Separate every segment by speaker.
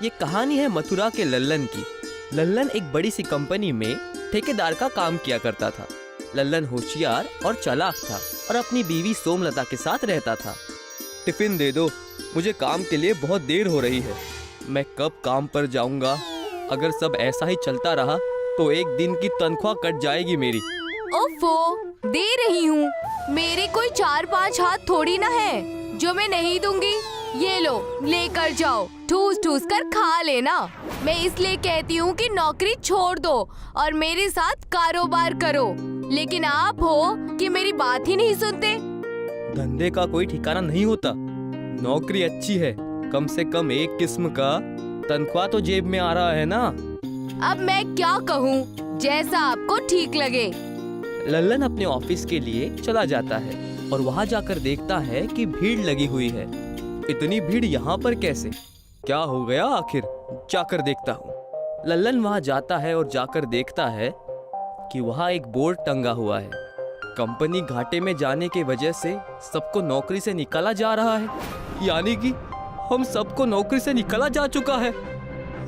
Speaker 1: ये कहानी है मथुरा के लल्लन की। लल्लन एक बड़ी सी कंपनी में ठेकेदार का काम किया करता था। लल्लन होशियार और चालाक था और अपनी बीवी सोमलता के साथ रहता था। टिफिन दे दो, मुझे काम के लिए बहुत देर हो रही है। मैं कब काम पर जाऊंगा? अगर सब ऐसा ही चलता रहा तो एक दिन की तनख्वाह कट जाएगी मेरी।
Speaker 2: ओफो, दे रही हूँ। मेरे कोई 4-5 हाथ थोड़ी ना है जो मैं नहीं दूंगी। ये लो, लेकर जाओ, ठूस ठूस कर खा लेना। मैं इसलिए कहती हूँ कि नौकरी छोड़ दो और मेरे साथ कारोबार करो, लेकिन आप हो कि मेरी बात ही नहीं सुनते।
Speaker 1: धंधे का कोई ठिकाना नहीं होता। नौकरी अच्छी है, कम से कम एक किस्म का तनख्वाह तो जेब में आ रहा है ना।
Speaker 2: अब मैं क्या कहूँ, जैसा आपको ठीक लगे।
Speaker 1: लल्लन अपने ऑफिस के लिए चला जाता है और वहाँ जाकर देखता है कि भीड़ लगी हुई है। इतनी भीड़ यहाँ पर कैसे? क्या हो गया आखिर? जाकर देखता हूँ। लल्लन वहाँ जाता है और जाकर देखता है कि वहाँ एक बोर्ड टंगा हुआ है। कंपनी घाटे में जाने के वजह से सबको नौकरी से निकाला जा रहा है, यानी कि हम सबको नौकरी से निकाला जा चुका है।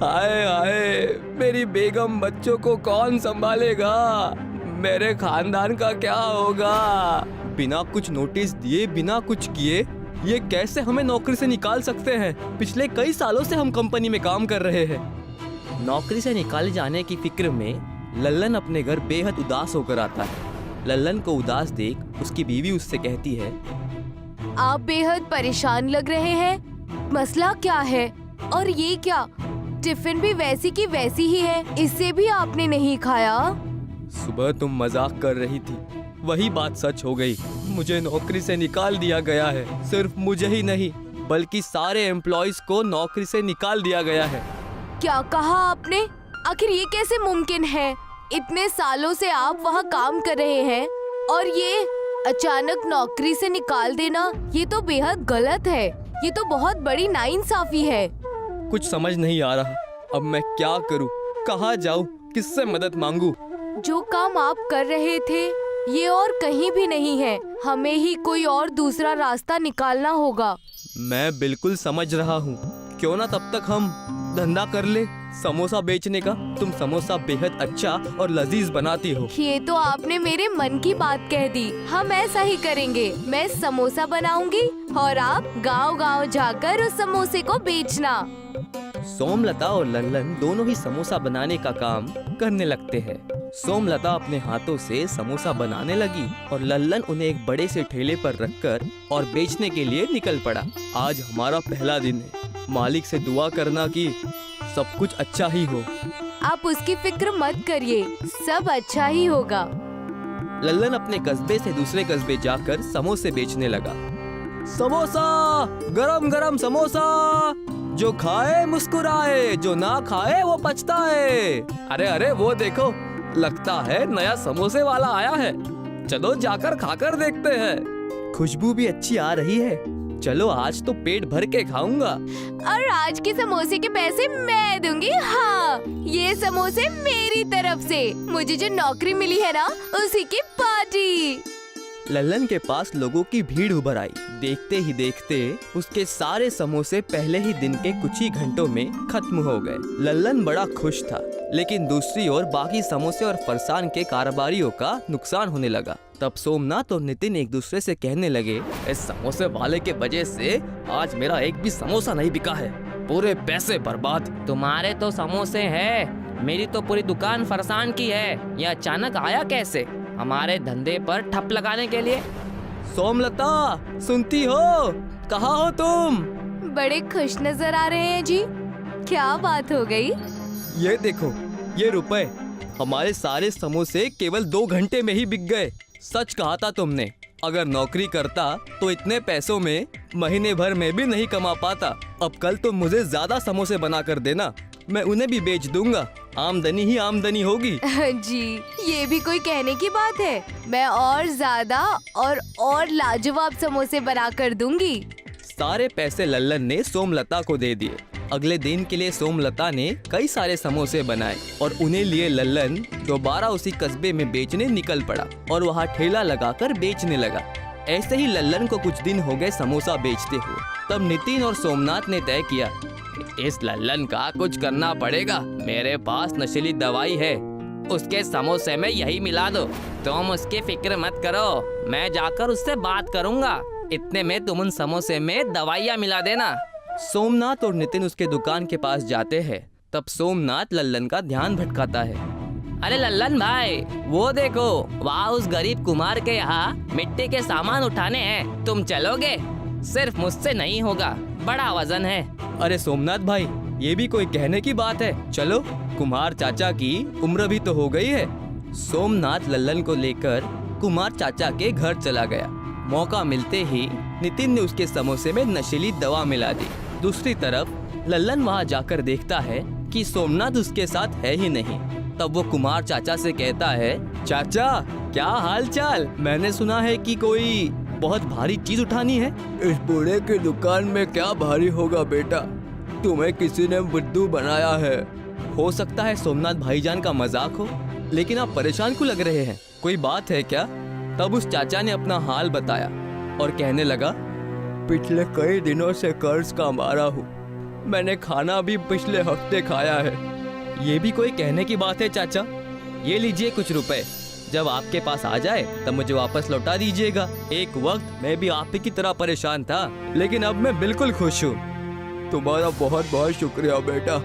Speaker 1: हाय हाय, मेरी बेगम बच्चों को कौन संभालेगा? मेरे खानदान का क्या होगा? बिना कुछ नोटिस दिए, बिना कुछ किए ये कैसे हमें नौकरी से निकाल सकते हैं? पिछले कई सालों से हम कंपनी में काम कर रहे हैं। नौकरी से निकाले जाने की फिक्र में लल्लन अपने घर बेहद उदास होकर आता है। लल्लन को उदास देख उसकी बीवी उससे कहती है,
Speaker 2: आप बेहद परेशान लग रहे हैं। मसला क्या है? और ये क्या, टिफिन भी वैसी की वैसी ही है, इससे भी आपने नहीं खाया?
Speaker 1: सुबह तुम मजाक कर रही थी, वही बात सच हो गई। मुझे नौकरी से निकाल दिया गया है। सिर्फ मुझे ही नहीं बल्कि सारे एम्प्लॉइज को नौकरी से निकाल दिया गया है।
Speaker 2: क्या कहा आपने? आखिर ये कैसे मुमकिन है? इतने सालों से आप वहाँ काम कर रहे हैं और ये अचानक नौकरी से निकाल देना, ये तो बेहद गलत है। ये तो बहुत बड़ी नाइंसाफी है।
Speaker 1: कुछ समझ नहीं आ रहा, अब मैं क्या करूं? कहाँ जाऊं? किससे मदद मांगू?
Speaker 2: जो काम आप कर रहे थे ये और कहीं भी नहीं है। हमें ही कोई और दूसरा रास्ता निकालना होगा।
Speaker 1: मैं बिल्कुल समझ रहा हूँ। क्यों ना तब तक हम धंधा कर ले, समोसा बेचने का। तुम समोसा बेहद अच्छा और लजीज बनाती हो।
Speaker 2: ये तो आपने मेरे मन की बात कह दी। हम ऐसा ही करेंगे। मैं समोसा बनाऊंगी और आप गांव-गांव जाकर उस समोसे को बेचना।
Speaker 1: सोमलता और लल्लन दोनों ही समोसा बनाने का काम करने लगते हैं। सोमलता अपने हाथों से समोसा बनाने लगी और लल्लन उन्हें एक बड़े से ठेले पर रखकर और बेचने के लिए निकल पड़ा। आज हमारा पहला दिन है। मालिक से दुआ करना कि सब कुछ अच्छा ही हो।
Speaker 2: आप उसकी फिक्र मत करिए, सब अच्छा ही होगा।
Speaker 1: लल्लन अपने कस्बे से दूसरे कस्बे जाकर समोसे बेचने लगा। समोसा, गरम गरम समोसा, जो खाए मुस्कुराए, जो ना खाए वो पछताए। अरे अरे, वो देखो, लगता है नया समोसे वाला आया है। चलो जाकर खाकर देखते हैं। खुशबू भी अच्छी आ रही है। चलो आज तो पेट भर के खाऊंगा।
Speaker 2: और आज के समोसे के पैसे मैं दूंगी। हाँ, ये समोसे मेरी तरफ से। मुझे जो नौकरी मिली है ना, उसी की पार्टी।
Speaker 1: लल्लन के पास लोगों की भीड़ उभर आई। देखते ही देखते उसके सारे समोसे पहले ही दिन के कुछ ही घंटों में खत्म हो गए। लल्लन बड़ा खुश था, लेकिन दूसरी ओर बाकी समोसे और फरसान के कारोबारियों का नुकसान होने लगा। तब सोमनाथ और नितिन एक दूसरे से कहने लगे, इस समोसे वाले के वजह से आज मेरा एक भी समोसा नहीं बिका है। पूरे पैसे बर्बाद।
Speaker 3: तुम्हारे तो समोसे है, मेरी तो पूरी दुकान फरसान की है। ये अचानक आया कैसे हमारे धंधे पर ठप लगाने के लिए?
Speaker 1: सोमलता, सुनती हो? कहाँ हो तुम?
Speaker 2: बड़े खुश नजर आ रहे हैं जी। क्या बात हो गई?
Speaker 1: ये देखो, ये रुपए। हमारे सारे समोसे केवल 2 घंटे में ही बिक गए। सच कहा था तुमने। अगर नौकरी करता तो इतने पैसों में महीने भर में भी नहीं कमा पाता। अब कल तो मुझे ज्यादा समोसे बना कर देना, मैं उन्हें भी बेच दूंगा। आमदनी ही आमदनी होगी।
Speaker 2: जी, ये भी कोई कहने की बात है। मैं और ज्यादा और लाजवाब समोसे बना कर दूंगी।
Speaker 1: सारे पैसे लल्लन ने सोमलता को दे दिए। अगले दिन के लिए सोमलता ने कई सारे समोसे बनाए और उन्हें लिए लल्लन दोबारा उसी कस्बे में बेचने निकल पड़ा और वहाँ ठेला लगाकर बेचने लगा। ऐसे ही लल्लन को कुछ दिन हो गए समोसा बेचते हुए। तब नितिन और सोमनाथ ने तय किया
Speaker 3: इस लल्लन का कुछ करना पड़ेगा। मेरे पास नशीली दवाई है, उसके समोसे में यही मिला दो। तुम उसकी फिक्र मत करो, मैं जाकर उससे बात करूंगा। इतने में तुम उन समोसे में दवाइयाँ मिला देना।
Speaker 1: सोमनाथ और नितिन उसके दुकान के पास जाते हैं। तब सोमनाथ लल्लन का ध्यान भटकाता है।
Speaker 3: अरे लल्लन भाई, वो देखो, वहाँ उस गरीब कुमार के यहाँ मिट्टी के सामान उठाने हैं। तुम चलोगे? सिर्फ मुझसे नहीं होगा, बड़ा वजन है।
Speaker 1: अरे सोमनाथ भाई, ये भी कोई कहने की बात है? चलो, कुमार चाचा की उम्र भी तो हो गई है। सोमनाथ लल्लन को लेकर कुमार चाचा के घर चला गया। मौका मिलते ही नितिन ने उसके समोसे में नशीली दवा मिला दी। दूसरी तरफ लल्लन वहाँ जाकर देखता है कि सोमनाथ उसके साथ है ही नहीं। तब वो कुमार चाचा से कहता है, चाचा क्या हाल चाल? मैंने सुना है कि कोई बहुत भारी चीज उठानी है। इस बूढ़े की दुकान में क्या भारी होगा बेटा, तुम्हें किसी ने बुद्धू बनाया है। हो सकता है सोमनाथ भाईजान का मजाक हो, लेकिन आप परेशान क्यों लग रहे हैं? कोई बात है क्या? तब उस चाचा ने अपना हाल बताया और कहने लगा, पिछले कई दिनों से कर्ज का मारा हूँ। मैंने खाना भी पिछले हफ्ते खाया है। ये भी कोई कहने की बात है चाचा? ये लीजिए कुछ रुपए, जब आपके पास आ जाए तब मुझे वापस लौटा दीजिएगा। एक वक्त मैं भी आप ही की तरह परेशान था, लेकिन अब मैं बिल्कुल खुश हूँ। तुम्हारा बहुत बहुत शुक्रिया बेटा।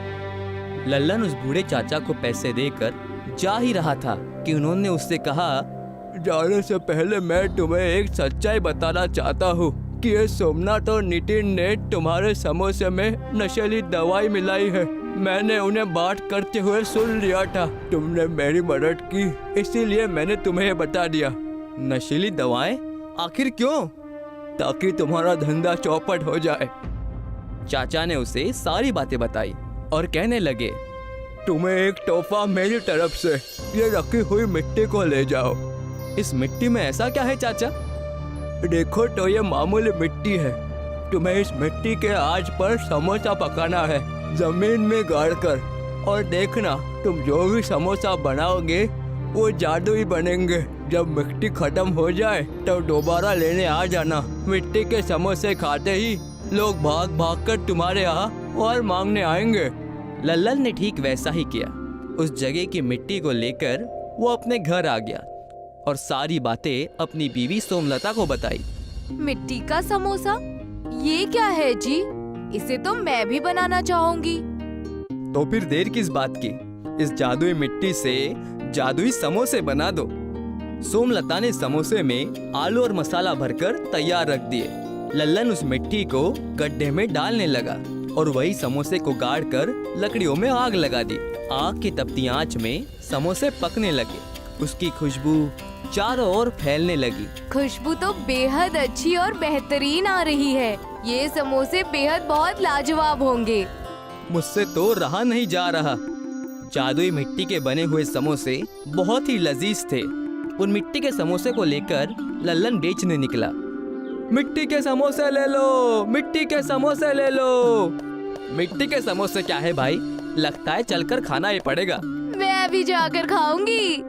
Speaker 1: लल्लन उस बूढ़े चाचा को पैसे देकर जा ही रहा था कि उन्होंने उससे कहा, जाने से पहले मैं तुम्हें एक सच्चाई बताना चाहता हूँ कि ये सोमनाथ और नितिन ने तुम्हारे समोसे में नशीली दवाई मिलाई है। मैंने उन्हें बात करते हुए सुन लिया था। तुमने मेरी मदद की, इसीलिए मैंने तुम्हें बता दिया। नशीली दवाएं? आखिर क्यों? ताकि तुम्हारा धंधा चौपट हो जाए। चाचा ने उसे सारी बातें बताई और कहने लगे, तुम्हें एक तोहफा मेरी तरफ से, ये रखी हुई मिट्टी को ले जाओ। इस मिट्टी में ऐसा क्या है चाचा? देखो तो ये मामूली मिट्टी है। तुम्हें इस मिट्टी के आग पर समोसा पकाना है, जमीन में गाड़कर, और देखना तुम जो भी समोसा बनाओगे वो जादुई बनेंगे। जब मिट्टी खत्म हो जाए तो दोबारा लेने आ जाना। मिट्टी के समोसे खाते ही लोग भाग भाग कर तुम्हारे यहाँ और मांगने आएंगे। लल्लन ने ठीक वैसा ही किया। उस जगह की मिट्टी को लेकर वो अपने घर आ गया और सारी बातें अपनी बीवी सोमलता को बताई।
Speaker 2: मिट्टी का समोसा? ये क्या है जी? इसे तो मैं भी बनाना चाहूंगी।
Speaker 1: तो फिर देर किस बात की? इस जादुई मिट्टी से जादुई समोसे बना दो। सोमलता ने समोसे में आलू और मसाला भरकर तैयार रख दिए। लल्लन उस मिट्टी को गड्ढे में डालने लगा और वही समोसे को गाड़ कर लकड़ियों में आग लगा दी। आग की तपती आंच में समोसे पकने लगे। उसकी खुशबू चारों ओर फैलने लगी।
Speaker 2: खुशबू तो बेहद अच्छी और बेहतरीन आ रही है। ये समोसे बेहद बहुत लाजवाब होंगे।
Speaker 1: मुझसे तो रहा नहीं जा रहा। जादुई मिट्टी के बने हुए समोसे बहुत ही लजीज थे। उन मिट्टी के समोसे को लेकर लल्लन बेचने निकला। मिट्टी के समोसे ले लो, मिट्टी के समोसे ले लो। मिट्टी के समोसे क्या है भाई? लगता है चलकर खाना ही पड़ेगा।
Speaker 2: मैं भी जाकर खाऊंगी।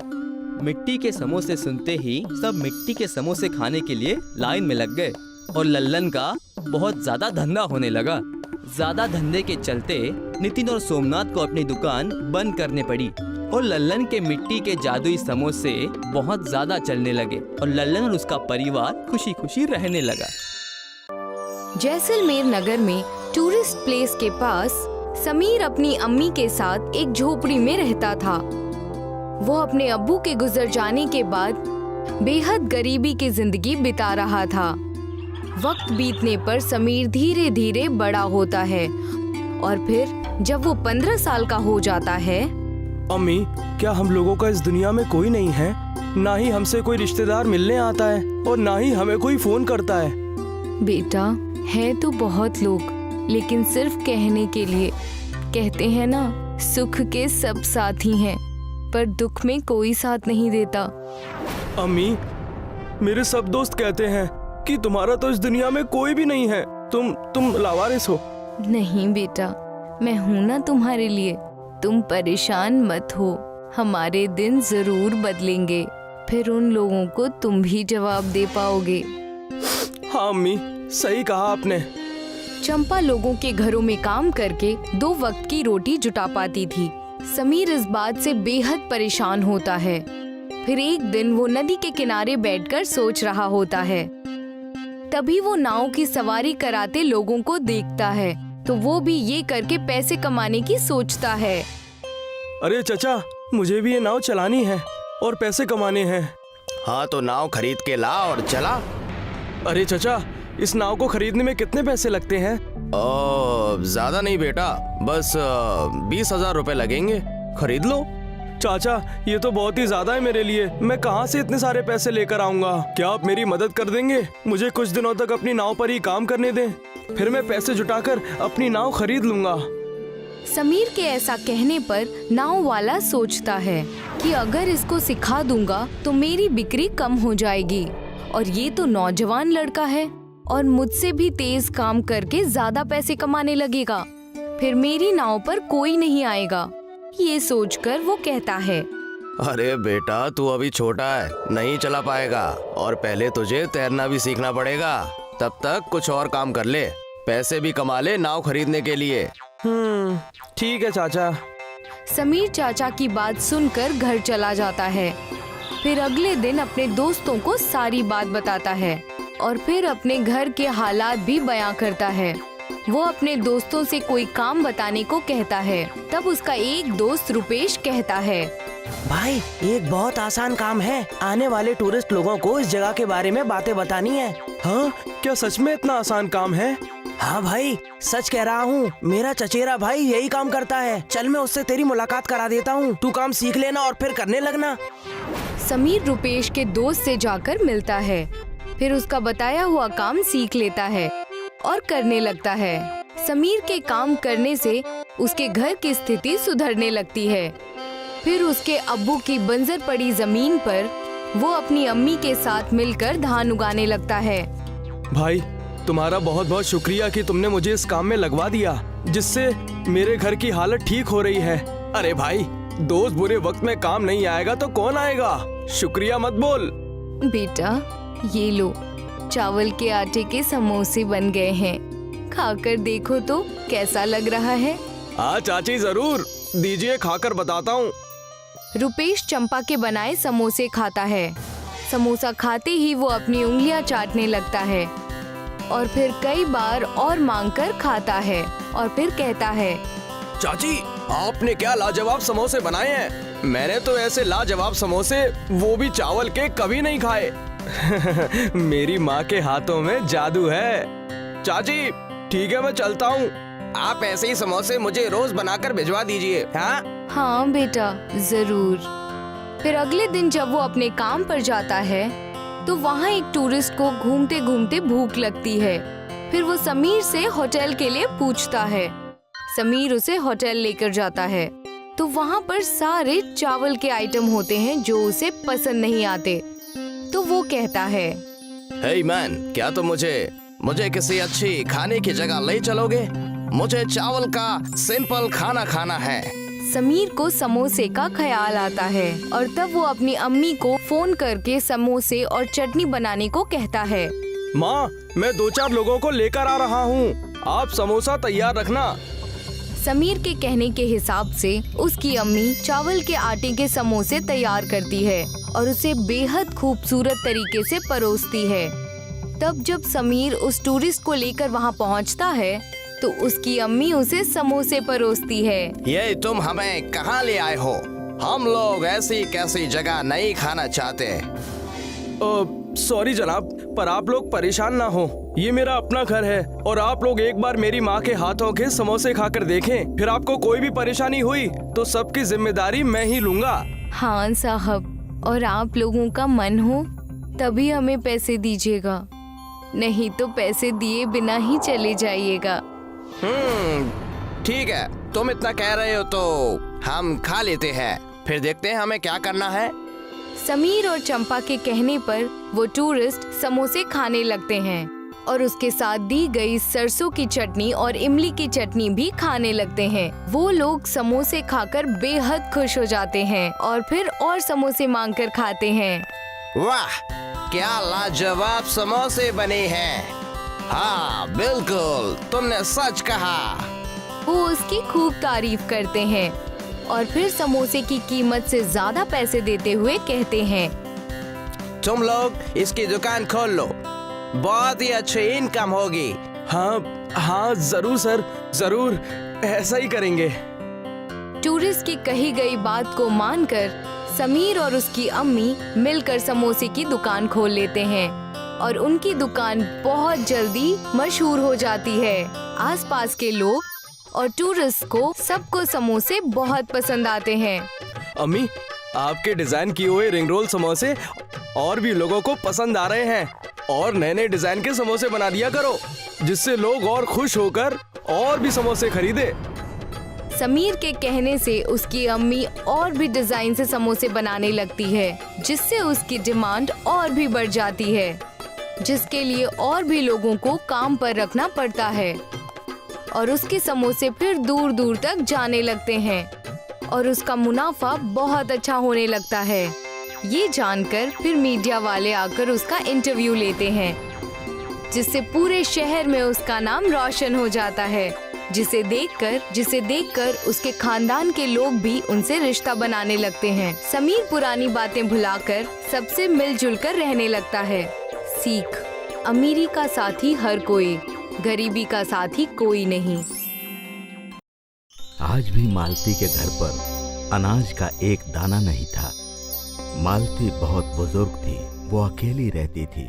Speaker 1: मिट्टी के समोसे सुनते ही सब मिट्टी के समोसे खाने के लिए लाइन में लग गए और लल्लन का बहुत ज्यादा धंधा होने लगा। ज्यादा धंधे के चलते नितिन और सोमनाथ को अपनी दुकान बंद करने पड़ी और लल्लन के मिट्टी के जादुई समोसे बहुत ज्यादा चलने लगे और लल्लन और उसका परिवार खुशी खुशी रहने लगा।
Speaker 2: जैसलमेर नगर में टूरिस्ट प्लेस के पास समीर अपनी अम्मी के साथ एक झोपड़ी में रहता था। वो अपने अब्बू के गुजर जाने के बाद बेहद गरीबी की जिंदगी बिता रहा था। वक्त बीतने पर समीर धीरे धीरे बड़ा होता है और फिर जब वो 15 साल का हो जाता है।
Speaker 4: अम्मी, क्या हम लोगों का इस दुनिया में कोई नहीं है? ना ही हमसे कोई रिश्तेदार मिलने आता है और ना ही हमें कोई फोन करता है।
Speaker 2: बेटा, है तो बहुत लोग, लेकिन सिर्फ कहने के लिए। कहते हैं ना, सुख के सब साथी हैं, पर दुख में कोई साथ नहीं देता।
Speaker 4: अम्मी, मेरे सब दोस्त कहते हैं कि तुम्हारा तो इस दुनिया में कोई भी नहीं है। तुम लावारिस हो।
Speaker 2: नहीं बेटा, मैं हूँ ना तुम्हारे लिए। तुम परेशान मत हो, हमारे दिन जरूर बदलेंगे। फिर उन लोगों को तुम भी जवाब दे पाओगे।
Speaker 4: हाँ अम्मी, सही कहा आपने।
Speaker 2: चंपा लोगों के घरों में काम करके 2 वक्त की रोटी जुटा पाती थी। समीर इस बात से बेहद परेशान होता है। फिर एक दिन वो नदी के किनारे बैठकर सोच रहा होता है। तभी वो नाव की सवारी कराते लोगों को देखता है, तो वो भी ये करके पैसे कमाने की सोचता है।
Speaker 4: अरे चचा, मुझे भी ये नाव चलानी है और पैसे कमाने हैं।
Speaker 5: हाँ तो नाव खरीद के ला और चला।
Speaker 4: अरे चचा, इस नाव को खरीदने में कितने पैसे लगते हैं?
Speaker 5: ज्यादा नहीं बेटा, बस 20,000 रुपए लगेंगे। खरीद लो।
Speaker 4: चाचा, ये तो बहुत ही ज्यादा है मेरे लिए। मैं कहाँ से इतने सारे पैसे लेकर आऊंगा? क्या आप मेरी मदद कर देंगे? मुझे कुछ दिनों तक अपनी नाव पर ही काम करने दें, फिर मैं पैसे जुटाकर अपनी नाव खरीद लूंगा।
Speaker 2: समीर के ऐसा कहने पर नाव वाला सोचता है कि अगर इसको सिखा दूंगा तो मेरी बिक्री कम हो जाएगी, और ये तो नौजवान लड़का है और मुझसे भी तेज काम करके ज्यादा पैसे कमाने लगेगा, फिर मेरी नाव पर कोई नहीं आएगा। ये सोचकर वो कहता है,
Speaker 5: अरे बेटा, तू अभी छोटा है, नहीं चला पाएगा, और पहले तुझे तैरना भी सीखना पड़ेगा। तब तक कुछ और काम कर ले, पैसे भी कमा ले नाव खरीदने के लिए।
Speaker 4: ठीक है चाचा।
Speaker 2: समीर चाचा की बात सुनकर घर चला जाता है। फिर अगले दिन अपने दोस्तों को सारी बात बताता है और फिर अपने घर के हालात भी बयां करता है। वो अपने दोस्तों से कोई काम बताने को कहता है। तब उसका एक दोस्त रुपेश कहता है,
Speaker 6: भाई, एक बहुत आसान काम है। आने वाले टूरिस्ट लोगों को इस जगह के बारे में बातें बतानी है।
Speaker 4: हाँ, क्या सच में इतना आसान काम है?
Speaker 6: हाँ भाई, सच कह रहा हूँ। मेरा चचेरा भाई यही काम करता है। चल, मैं उससे तेरी मुलाकात करा देता हूँ। तू काम सीख लेना और फिर करने लगना।
Speaker 2: समीर रुपेश के दोस्त से जाकर मिलता है, फिर उसका बताया हुआ काम सीख लेता है और करने लगता है। समीर के काम करने से उसके घर की स्थिति सुधरने लगती है। फिर उसके अब्बू की बंजर पड़ी जमीन पर वो अपनी अम्मी के साथ मिलकर धान उगाने लगता है।
Speaker 4: भाई, तुम्हारा बहुत बहुत शुक्रिया कि तुमने मुझे इस काम में लगवा दिया, जिससे मेरे घर की हालत ठीक हो रही है। अरे भाई, दोस्त बुरे वक्त में काम नहीं आएगा तो कौन आएगा? शुक्रिया मत बोल।
Speaker 2: बेटा, ये लो, चावल के आटे के समोसे बन गए हैं। खाकर देखो तो कैसा लग रहा है।
Speaker 4: हाँ चाची, जरूर दीजिए, खाकर बताता हूँ।
Speaker 2: रुपेश चंपा के बनाए समोसे खाता है। समोसा खाते ही वो अपनी उंगलियां चाटने लगता है और फिर कई बार और मांगकर खाता है और फिर कहता है,
Speaker 4: चाची, आपने क्या लाजवाब समोसे बनाए हैं। मैंने तो ऐसे लाजवाब समोसे, वो भी चावल के, कभी नहीं खाए। मेरी माँ के हाथों में जादू है। चाची, ठीक है, मैं चलता हूँ।
Speaker 5: आप ऐसे ही समोसे मुझे रोज बनाकर भिजवा दीजिए। हाँ
Speaker 2: हाँ बेटा, जरूर। फिर अगले दिन जब वो अपने काम पर जाता है तो वहाँ एक टूरिस्ट को घूमते घूमते भूख लगती है। फिर वो समीर से होटल के लिए पूछता है। समीर उसे होटल लेकर जाता है तो वहाँ पर सारे चावल के आइटम होते हैं जो उसे पसंद नहीं आते। तो वो कहता है,
Speaker 5: हे मैन, क्या तुम मुझे किसी अच्छी खाने की जगह ले चलोगे? मुझे चावल का सिंपल खाना खाना है।
Speaker 2: समीर को समोसे का ख्याल आता है और तब वो अपनी अम्मी को फोन करके समोसे और चटनी बनाने को कहता है।
Speaker 4: माँ, मैं 2-4 लोगों को लेकर आ रहा हूँ, आप समोसा तैयार रखना।
Speaker 2: समीर के कहने के हिसाब से उसकी अम्मी चावल के आटे के समोसे तैयार करती है और उसे बेहद खूबसूरत तरीके से परोसती है। तब जब समीर उस टूरिस्ट को लेकर वहाँ पहुँचता है तो उसकी अम्मी उसे समोसे परोसती है।
Speaker 5: ये तुम हमें कहाँ ले आए हो? हम लोग ऐसी कैसी जगह नहीं खाना चाहते।
Speaker 4: सॉरी जनाब, पर आप लोग परेशान ना हो, ये मेरा अपना घर है और आप लोग एक बार मेरी माँ के हाथों के समोसे खाकर देखें, फिर आपको कोई भी परेशानी हुई तो सबकी जिम्मेदारी मैं ही लूंगा।
Speaker 2: हाँ साहब, और आप लोगों का मन हो तभी हमें पैसे दीजिएगा, नहीं तो पैसे दिए बिना ही चले जाइएगा।
Speaker 5: ठीक है, तुम इतना कह रहे हो तो हम खा लेते हैं, फिर देखते हैं हमें क्या करना है।
Speaker 2: समीर और चंपा के कहने पर वो टूरिस्ट समोसे खाने लगते हैं और उसके साथ दी गई सरसों की चटनी और इमली की चटनी भी खाने लगते हैं। वो लोग समोसे खाकर बेहद खुश हो जाते हैं और फिर और समोसे मांगकर खाते हैं।
Speaker 5: वाह, क्या लाजवाब समोसे बने हैं। हाँ बिल्कुल, तुमने सच कहा।
Speaker 2: वो उसकी खूब तारीफ करते हैं और फिर समोसे की कीमत से ज्यादा पैसे देते हुए कहते हैं,
Speaker 6: तुम लोग इसकी दुकान खोल लो, बहुत ही अच्छी इनकम होगी।
Speaker 4: हाँ हाँ जरूर सर, जरूर ऐसा ही करेंगे।
Speaker 2: टूरिस्ट की कही गई बात को मानकर समीर और उसकी अम्मी मिलकर समोसे की दुकान खोल लेते हैं और उनकी दुकान बहुत जल्दी मशहूर हो जाती है। आसपास के लोग और टूरिस्ट को सबको समोसे बहुत पसंद आते हैं।
Speaker 4: अम्मी, आपके डिजाइन किए हुए रिंग रोल समोसे और भी लोगों को पसंद आ रहे हैं, और नए नए डिजाइन के समोसे बना दिया करो, जिससे लोग और खुश होकर और भी समोसे खरीदे।
Speaker 2: समीर के कहने से उसकी अम्मी और भी डिजाइन से समोसे बनाने लगती है, जिससे उसकी डिमांड और भी बढ़ जाती है, जिसके लिए और भी लोगों को काम पर रखना पड़ता है और उसके समोसे फिर दूर दूर तक जाने लगते हैं और उसका मुनाफा बहुत अच्छा होने लगता है। ये जानकर फिर मीडिया वाले आकर उसका इंटरव्यू लेते हैं, जिससे पूरे शहर में उसका नाम रोशन हो जाता है, जिसे देखकर उसके खानदान के लोग भी उनसे रिश्ता बनाने लगते हैं। समीर पुरानी बातें भुलाकर सबसे मिलजुल कर रहने लगता है। सीख, अमीरी का साथी हर कोई, गरीबी का साथी कोई नहीं।
Speaker 7: आज भी मालती के घर पर अनाज का एक दाना नहीं था। मालती बहुत बुजुर्ग थी, वो अकेली रहती थी,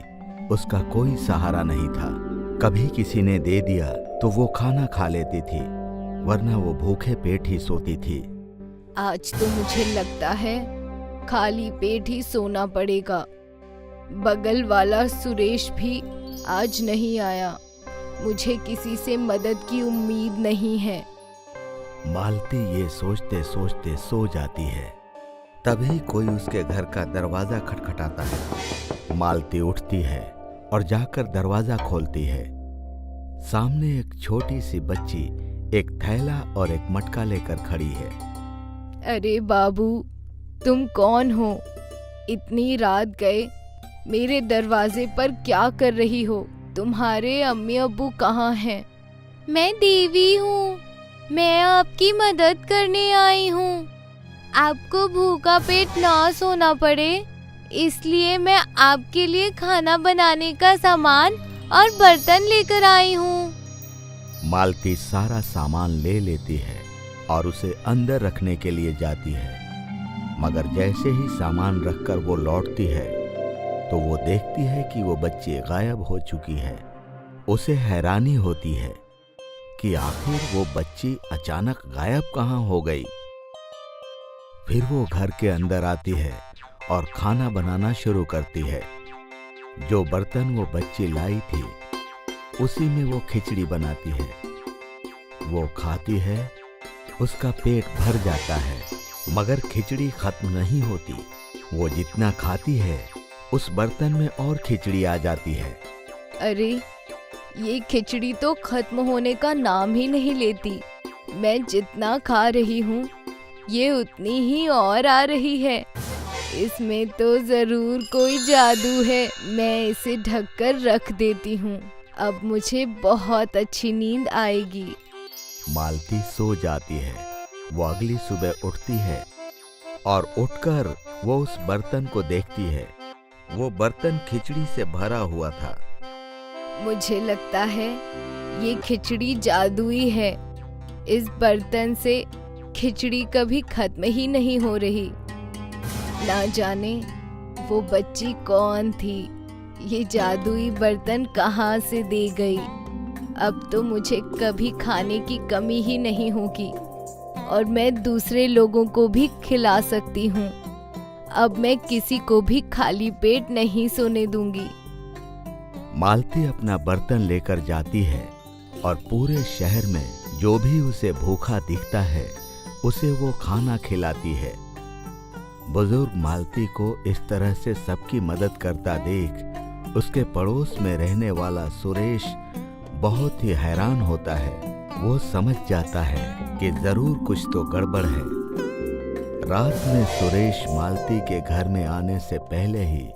Speaker 7: उसका कोई सहारा नहीं था। कभी किसी ने दे दिया तो वो खाना खा लेती थी, वरना वो भूखे पेट ही सोती थी।
Speaker 2: आज तो मुझे लगता है खाली पेट ही सोना पड़ेगा। बगल वाला सुरेश भी आज नहीं आया, मुझे किसी से मदद की उम्मीद नहीं है।
Speaker 7: मालती ये सोचते सोचते सो जाती है। तभी कोई उसके घर का दरवाजा खटखटाता है। मालती उठती है और जाकर दरवाजा खोलती है। सामने एक छोटी सी बच्ची एक थैला और एक मटका लेकर खड़ी है।
Speaker 2: अरे बाबू, तुम कौन हो? इतनी रात गए मेरे दरवाजे पर क्या कर रही हो? तुम्हारे अम्मी अब्बू कहाँ हैं? मैं देवी हूँ, मैं आपकी मदद करने आई हूँ। आपको भूखा पेट ना सोना पड़े, इसलिए मैं आपके लिए खाना बनाने का सामान और बर्तन लेकर आई हूँ।
Speaker 7: मालती सारा सामान ले लेती है और उसे अंदर रखने के लिए जाती है, मगर जैसे ही सामान रखकर वो लौटती है तो वो देखती है कि वो बच्ची गायब हो चुकी है। उसे हैरानी होती है कि आखिर वो बच्ची अचानक गायब कहाँ हो गई। फिर वो घर के अंदर आती है और खाना बनाना शुरू करती है। जो बर्तन वो बच्ची लाई थी उसी में वो खिचड़ी बनाती है। वो खाती है, उसका पेट भर जाता है, मगर खिचड़ी खत्म नहीं होती। वो जितना खाती है उस बर्तन में और खिचड़ी आ जाती है।
Speaker 2: अरे, ये खिचड़ी तो खत्म होने का नाम ही नहीं लेती। मैं जितना खा रही हूँ ये उतनी ही और आ रही है। इसमें तो जरूर कोई जादू है। मैं इसे ढककर रख देती हूँ, अब मुझे बहुत अच्छी नींद आएगी।
Speaker 7: मालती सो जाती है। वो अगली सुबह उठती है और उठकर वो उस बर्तन को देखती है। वो बर्तन खिचड़ी से भरा हुआ था।
Speaker 2: मुझे लगता है ये खिचड़ी जादुई है। इस बर्तन से खिचड़ी कभी खत्म ही नहीं हो रही। ना जाने वो बच्ची कौन थी, ये जादुई बर्तन कहाँ से दे गई। अब तो मुझे कभी खाने की कमी ही नहीं होगी और मैं दूसरे लोगों को भी खिला सकती हूँ। अब मैं किसी को भी खाली पेट नहीं सोने दूंगी।
Speaker 7: मालती अपना बर्तन लेकर जाती है और पूरे शहर में जो भी उसे भूखा दिखता है उसे वो खाना खिलाती है। बुजुर्ग मालती को इस तरह से सबकी मदद करता देख उसके पड़ोस में रहने वाला सुरेश बहुत ही हैरान होता है। वो समझ जाता है कि जरूर कुछ तो गड़बड़ है। रात में सुरेश मालती के घर में आने से पहले ही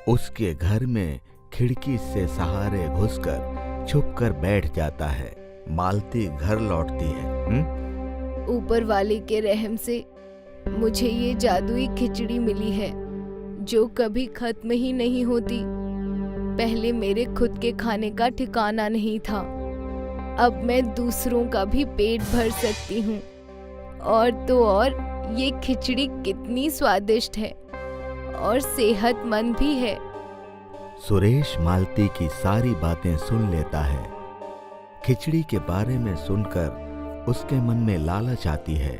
Speaker 7: उसके घर में खिड़की से सहारे घुसकर छुप कर बैठ जाता है। मालती घर लौटती है।
Speaker 2: ऊपर वाले के रहम से मुझे ये जादुई खिचड़ी मिली है जो कभी खत्म ही नहीं होती। पहले मेरे खुद के खाने का ठिकाना नहीं था, अब मैं दूसरों का भी पेट भर सकती हूँ। और तो और ये खिचड़ी कितनी स्वादिष्ट है और सेहतमंद भी है।
Speaker 7: सुरेश मालती की सारी बातें सुन लेता है। खिचड़ी के बारे में सुनकर उसके मन में लालच आती है।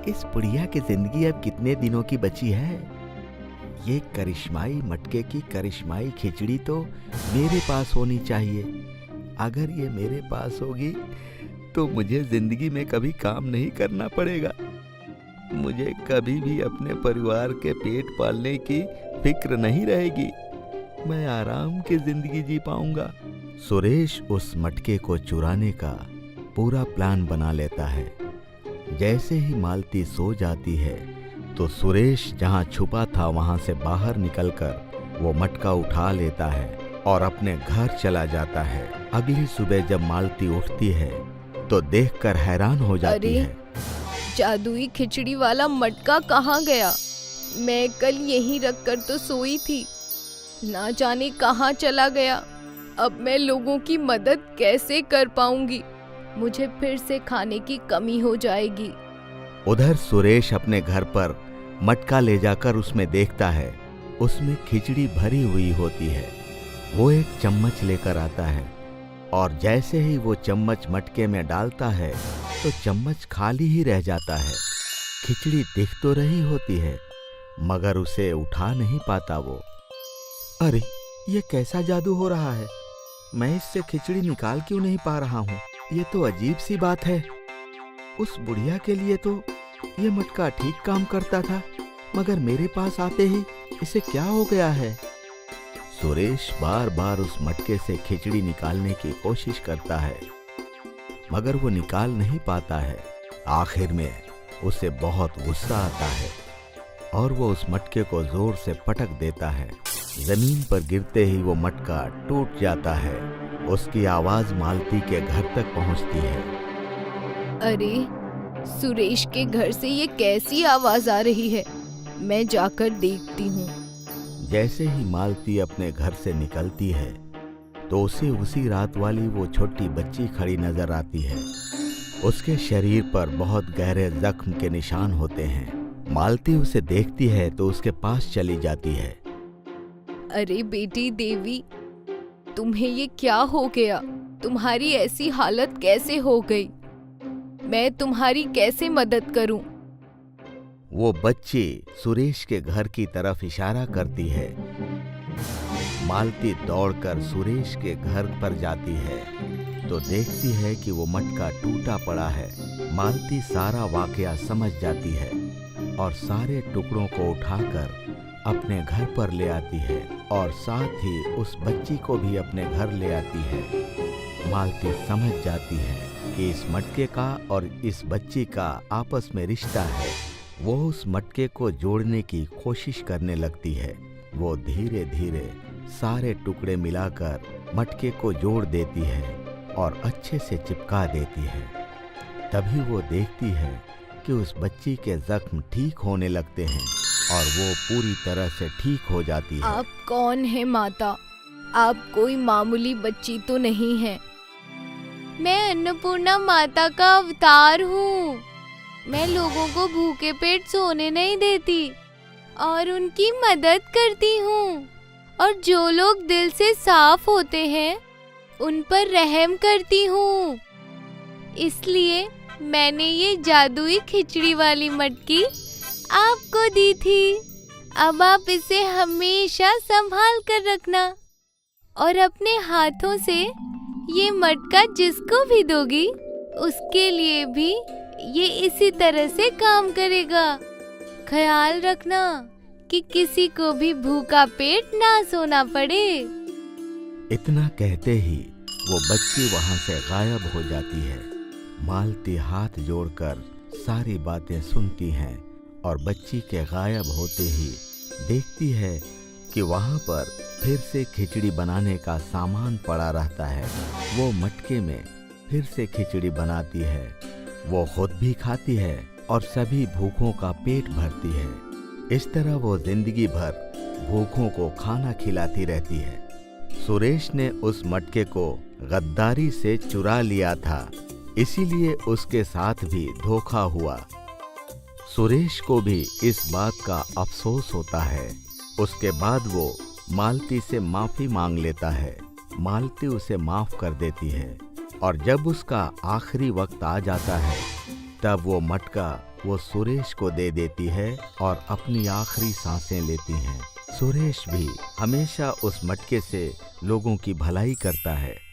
Speaker 7: इस बुढ़िया की जिंदगी अब कितने दिनों की बची है? ये करिश्माई मटके की करिश्माई खिचड़ी तो मेरे पास होनी चाहिए। अगर ये मेरे पास होगी तो मुझे जिंदगी में कभी काम नहीं करना पड़ेगा। मुझे कभी भी अपने परिवार के पेट पालने की फिक्र नहीं रहेगी। मैं आराम की जिंदगी जी पाऊंगा। सुरेश उस मटके को चुराने का पूरा प्लान बना लेता है। जैसे ही मालती सो जाती है तो सुरेश जहां छुपा था वहां से बाहर निकलकर वो मटका उठा लेता है और अपने घर चला जाता है। अगली सुबह जब मालती उठती है तो देखकर हैरान हो जाती है।
Speaker 2: जादुई खिचड़ी वाला मटका कहाँ गया? मैं कल यहीं रखकर तो सोई थी, ना जाने कहाँ चला गया। अब मैं लोगों की मदद कैसे कर पाऊंगी? मुझे फिर से खाने की कमी हो जाएगी।
Speaker 7: उधर सुरेश अपने घर पर मटका ले जाकर उसमें देखता है। उसमें खिचड़ी भरी हुई होती है। वो एक चम्मच लेकर आता है और जैसे ही वो चम्मच मटके में डालता है तो चम्मच खाली ही रह जाता है। खिचड़ी दिख तो रही होती है मगर उसे उठा नहीं पाता वो। अरे ये कैसा जादू हो रहा है? मैं इससे खिचड़ी निकाल क्यों नहीं पा रहा हूँ? ये तो अजीब सी बात है। उस बुढ़िया के लिए तो ये मटका ठीक काम करता था मगर मेरे पास आते ही इसे क्या हो गया है? सुरेश बार बार उस मटके से खिचड़ी निकालने की कोशिश करता है मगर वो निकाल नहीं पाता है। आखिर में उसे बहुत गुस्सा आता है और वो उस मटके को जोर से पटक देता है। जमीन पर गिरते ही वो मटका टूट जाता है। उसकी आवाज मालती के घर तक पहुंचती है।
Speaker 2: अरे सुरेश के घर से ये कैसी आवाज आ रही है? मैं जाकर देखती हूँ।
Speaker 7: जैसे ही मालती अपने घर से निकलती है तो उसे उसी रात वाली वो छोटी बच्ची खड़ी नजर आती है। उसके शरीर पर बहुत गहरे जख्म के निशान होते हैं। मालती उसे देखती है तो उसके पास चली जाती है।
Speaker 2: अरे बेटी देवी, तुम्हें ये क्या हो गया? तुम्हारी ऐसी हालत कैसे हो गई? मैं तुम्हारी कैसे मदद करूं?
Speaker 7: वो बच्ची सुरेश के घर की तरफ इशारा करती है। मालती दौड़कर सुरेश के घर पर जाती है तो देखती है कि वो मटका टूटा पड़ा है। मालती सारा वाकया समझ जाती है और सारे टुकड़ों को उठाकर अपने घर पर ले आती है और साथ ही उस बच्ची को भी अपने घर ले आती है। मालती समझ जाती है कि इस मटके का और इस बच्ची का आपस में रिश्ता है। वो उस मटके को जोड़ने की कोशिश करने लगती है। वो धीरे धीरे सारे टुकड़े मिलाकर मटके को जोड़ देती है और अच्छे से चिपका देती है। तभी वो देखती है कि उस बच्ची के जख्म ठीक होने लगते हैं और वो पूरी तरह से ठीक हो जाती है।
Speaker 2: आप कौन है माता? आप कोई मामूली बच्ची तो नहीं है। मैं अन्नपूर्णा माता का अवतार हूँ। मैं लोगों को भूखे पेट सोने नहीं देती और उनकी मदद करती हूँ, और जो लोग दिल से साफ होते हैं उन पर रहम करती हूँ। इसलिए मैंने ये जादुई खिचड़ी वाली मटकी आपको दी थी। अब आप इसे हमेशा संभाल कर रखना और अपने हाथों से ये मटका जिसको भी दोगी उसके लिए भी ये इसी तरह से काम करेगा। ख्याल रखना कि किसी को भी भूखा पेट ना सोना पड़े।
Speaker 7: इतना कहते ही वो बच्ची वहां से गायब हो जाती है। मालती हाथ जोड़कर सारी बातें सुनती हैं और बच्ची के गायब होते ही देखती है कि वहां पर फिर से खिचड़ी बनाने का सामान पड़ा रहता है। वो मटके में फिर से खिचड़ी बनाती है। वो खुद भी खाती है और सभी भूखों का पेट भरती है। इस तरह वो जिंदगी भर भूखों को खाना खिलाती रहती है। सुरेश ने उस मटके को गद्दारी से चुरा लिया था, इसीलिए उसके साथ भी धोखा हुआ। सुरेश को भी इस बात का अफसोस होता है। उसके बाद वो मालती से माफी मांग लेता है। मालती उसे माफ कर देती है और जब उसका आखिरी वक्त आ जाता है तब वो मटका वो सुरेश को दे देती है और अपनी आखिरी सांसें लेती हैं। सुरेश भी हमेशा उस मटके से लोगों की भलाई करता है।